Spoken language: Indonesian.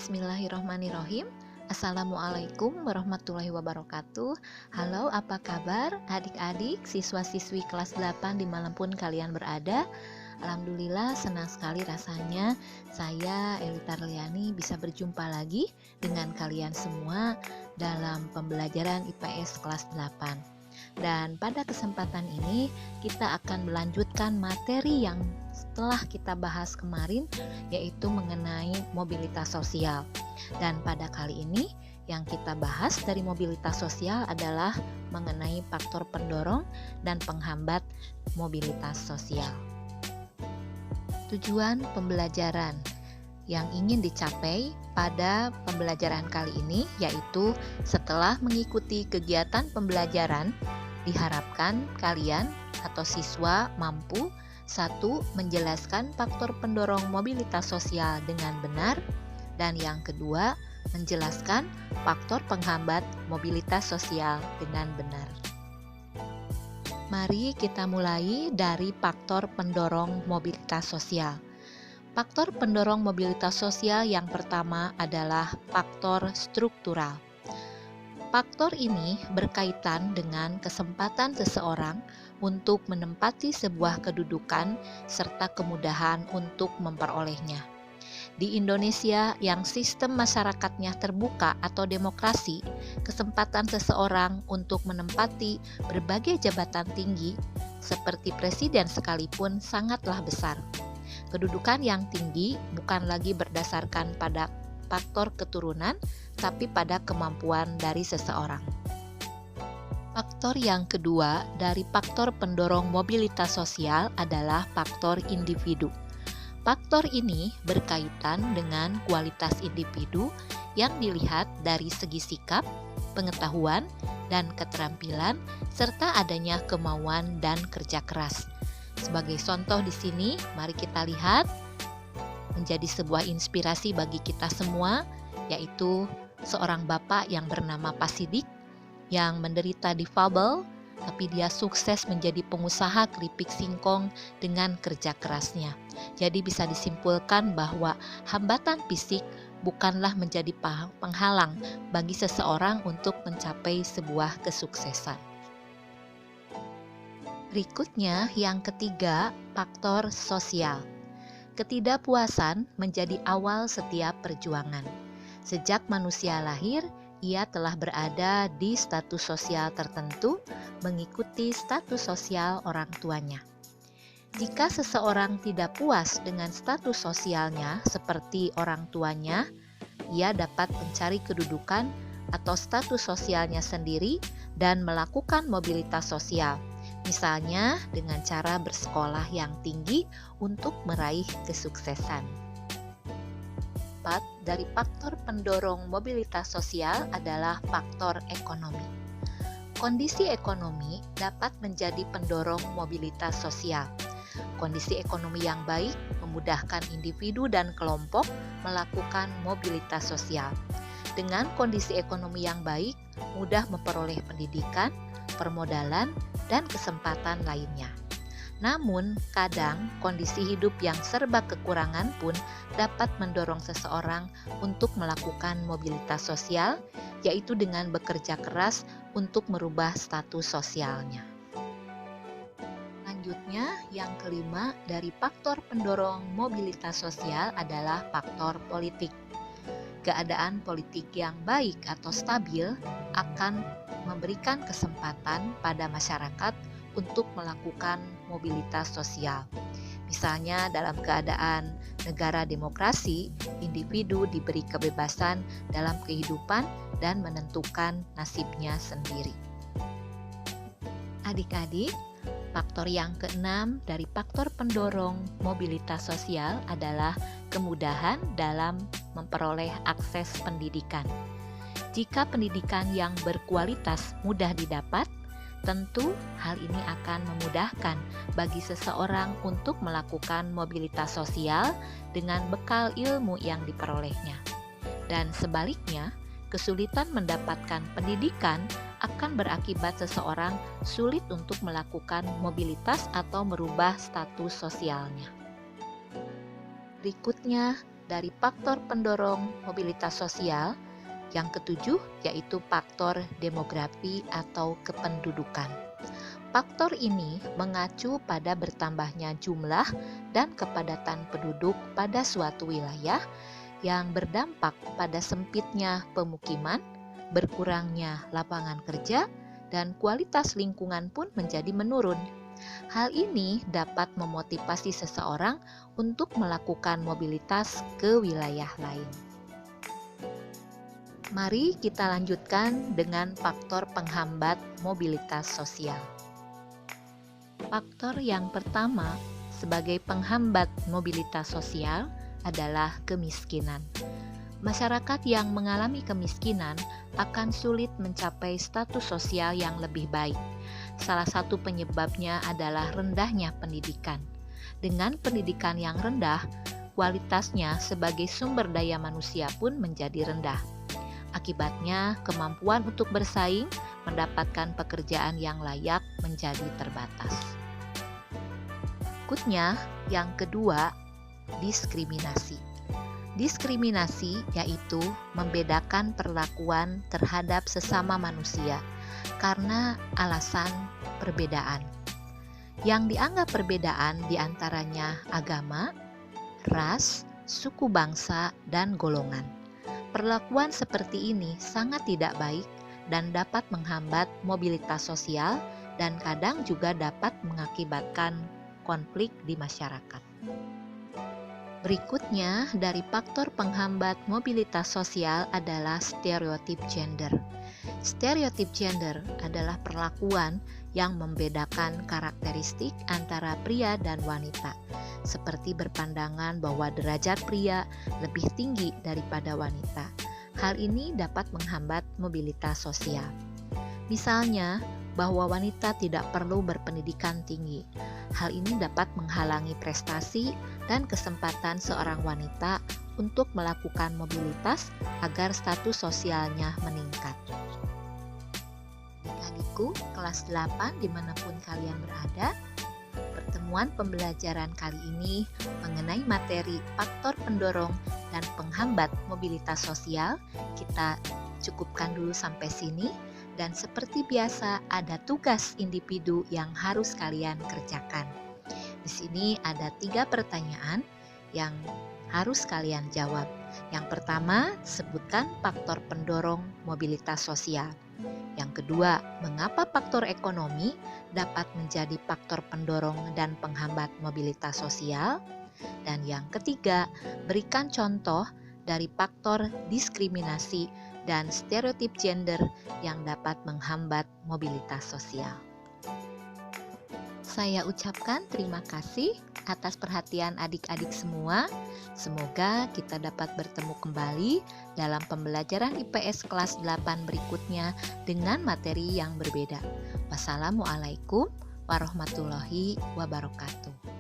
Bismillahirrohmanirrohim. Assalamualaikum warahmatullahi wabarakatuh. Halo, apa kabar adik-adik, siswa-siswi kelas 8 dimanapun kalian berada? Alhamdulillah senang sekali rasanya saya Elita Liani bisa berjumpa lagi dengan kalian semua dalam pembelajaran IPS kelas 8. Dan pada kesempatan ini kita akan melanjutkan materi yang setelah kita bahas kemarin, yaitu mengenai mobilitas sosial. Dan pada kali ini yang kita bahas dari mobilitas sosial adalah mengenai faktor pendorong dan penghambat mobilitas sosial. Tujuan pembelajaran yang ingin dicapai pada pembelajaran kali ini yaitu setelah mengikuti kegiatan pembelajaran, diharapkan kalian atau siswa mampu: 1. Menjelaskan faktor pendorong mobilitas sosial dengan benar, dan yang kedua, menjelaskan faktor penghambat mobilitas sosial dengan benar. Mari kita mulai dari faktor pendorong mobilitas sosial. Faktor pendorong mobilitas sosial yang pertama adalah faktor struktural. Faktor ini berkaitan dengan kesempatan seseorang untuk menempati sebuah kedudukan serta kemudahan untuk memperolehnya. Di Indonesia yang sistem masyarakatnya terbuka atau demokrasi, kesempatan seseorang untuk menempati berbagai jabatan tinggi seperti presiden sekalipun sangatlah besar. Kedudukan yang tinggi bukan lagi berdasarkan pada faktor keturunan, tapi pada kemampuan dari seseorang. Faktor yang kedua dari faktor pendorong mobilitas sosial adalah faktor individu. Faktor ini berkaitan dengan kualitas individu yang dilihat dari segi sikap, pengetahuan, dan keterampilan, serta adanya kemauan dan kerja keras. Sebagai contoh di sini, mari kita lihat menjadi sebuah inspirasi bagi kita semua, yaitu seorang bapak yang bernama Pak Sidik yang menderita difabel, tapi dia sukses menjadi pengusaha keripik singkong dengan kerja kerasnya. Jadi bisa disimpulkan bahwa hambatan fisik bukanlah menjadi penghalang bagi seseorang untuk mencapai sebuah kesuksesan. Berikutnya, yang ketiga, faktor sosial. Ketidakpuasan menjadi awal setiap perjuangan. Sejak manusia lahir, ia telah berada di status sosial tertentu, mengikuti status sosial orang tuanya. Jika seseorang tidak puas dengan status sosialnya seperti orang tuanya, ia dapat mencari kedudukan atau status sosialnya sendiri dan melakukan mobilitas sosial. Misalnya dengan cara bersekolah yang tinggi untuk meraih kesuksesan. 4. Dari faktor pendorong mobilitas sosial adalah faktor ekonomi. Kondisi ekonomi dapat menjadi pendorong mobilitas sosial. Kondisi ekonomi yang baik memudahkan individu dan kelompok melakukan mobilitas sosial. Dengan kondisi ekonomi yang baik, mudah memperoleh pendidikan, permodalan, dan kesempatan lainnya. Namun, kadang kondisi hidup yang serba kekurangan pun dapat mendorong seseorang untuk melakukan mobilitas sosial, yaitu dengan bekerja keras untuk merubah status sosialnya. Selanjutnya, yang kelima dari faktor pendorong mobilitas sosial adalah faktor politik. Keadaan politik yang baik atau stabil akan memberikan kesempatan pada masyarakat untuk melakukan mobilitas sosial. Misalnya dalam keadaan negara demokrasi, individu diberi kebebasan dalam kehidupan dan menentukan nasibnya sendiri. Adik-adik, faktor yang keenam dari faktor pendorong mobilitas sosial adalah kemudahan dalam memperoleh akses pendidikan. Jika pendidikan yang berkualitas mudah didapat, tentu hal ini akan memudahkan bagi seseorang untuk melakukan mobilitas sosial dengan bekal ilmu yang diperolehnya. Dan sebaliknya, kesulitan mendapatkan pendidikan akan berakibat seseorang sulit untuk melakukan mobilitas atau merubah status sosialnya. Berikutnya, dari faktor pendorong mobilitas sosial. Yang ketujuh yaitu faktor demografi atau kependudukan. Faktor ini mengacu pada bertambahnya jumlah dan kepadatan penduduk pada suatu wilayah yang berdampak pada sempitnya pemukiman, berkurangnya lapangan kerja, dan kualitas lingkungan pun menjadi menurun. Hal ini dapat memotivasi seseorang untuk melakukan mobilitas ke wilayah lain. Mari kita lanjutkan dengan faktor penghambat mobilitas sosial. Faktor yang pertama sebagai penghambat mobilitas sosial adalah kemiskinan. Masyarakat yang mengalami kemiskinan akan sulit mencapai status sosial yang lebih baik. Salah satu penyebabnya adalah rendahnya pendidikan. Dengan pendidikan yang rendah, kualitasnya sebagai sumber daya manusia pun menjadi rendah. Akibatnya, kemampuan untuk bersaing, mendapatkan pekerjaan yang layak menjadi terbatas. Berikutnya, yang kedua, diskriminasi. Diskriminasi yaitu membedakan perlakuan terhadap sesama manusia karena alasan perbedaan. Yang dianggap perbedaan diantaranya agama, ras, suku bangsa, dan golongan. Perlakuan seperti ini sangat tidak baik dan dapat menghambat mobilitas sosial dan kadang juga dapat mengakibatkan konflik di masyarakat. Berikutnya, dari faktor penghambat mobilitas sosial adalah stereotip gender. Stereotip gender adalah perlakuan yang membedakan karakteristik antara pria dan wanita, seperti berpandangan bahwa derajat pria lebih tinggi daripada wanita. Hal ini dapat menghambat mobilitas sosial. Misalnya, bahwa wanita tidak perlu berpendidikan tinggi. Hal ini dapat menghalangi prestasi dan kesempatan seorang wanita untuk melakukan mobilitas agar status sosialnya meningkat. Adik-adikku, kelas 8 dimanapun kalian berada, pertemuan pembelajaran kali ini mengenai materi faktor pendorong dan penghambat mobilitas sosial kita cukupkan dulu sampai sini. Dan seperti biasa ada tugas individu yang harus kalian kerjakan. Di sini ada 3 pertanyaan yang harus kalian jawab. Yang pertama, sebutkan faktor pendorong mobilitas sosial. Yang kedua, mengapa faktor ekonomi dapat menjadi faktor pendorong dan penghambat mobilitas sosial? Dan yang ketiga, berikan contoh dari faktor diskriminasi dan stereotip gender yang dapat menghambat mobilitas sosial. Saya ucapkan terima kasih atas perhatian adik-adik semua. Semoga kita dapat bertemu kembali dalam pembelajaran IPS kelas 8 berikutnya dengan materi yang berbeda. Wassalamualaikum warahmatullahi wabarakatuh.